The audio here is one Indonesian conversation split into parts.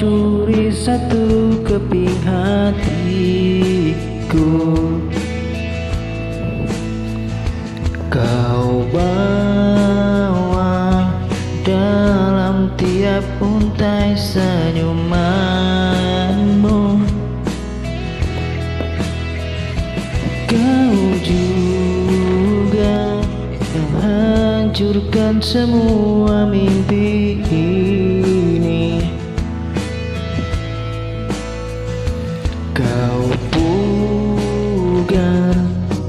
curi satu keping hatiku. Kau bawa dalam tiap untai senyumanmu. Kau juga menghancurkan semua mimpi ini. Kau pugar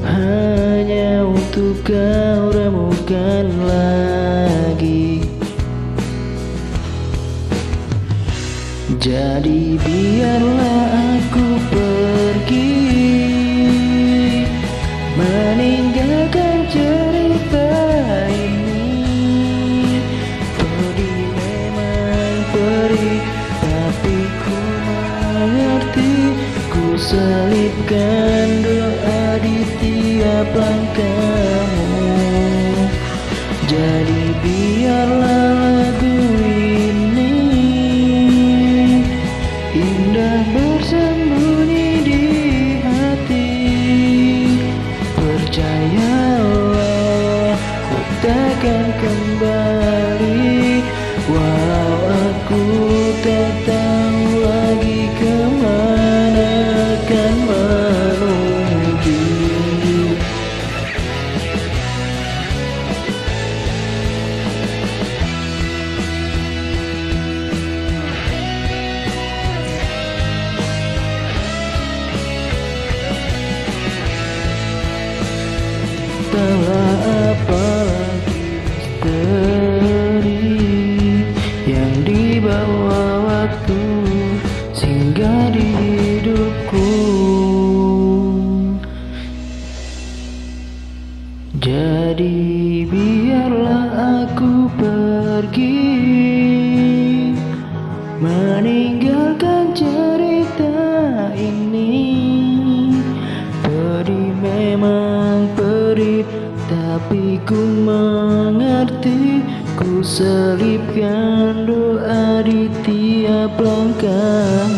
hanya untuk kau remukan lagi. Jadi biarlah aku pergi, meninggalkan cerita ini. Perih memang perih, tapi ku mengerti. Ku selipkan doa di tiap langkahmu. Jadi biarlah lagu ini indah bersembunyi di hati. Percayalah, ku takkan kembali, walau aku tak tahu lagi kemana akan menuju. Entahlah apa lagi misteri yang dibawa waktu singgah di hidupku. Jadi biarlah aku pergi, meninggalkan cerita ini. Pedih memang perih, tapi ku mengerti. Ku selipkan doa di tiap langkah.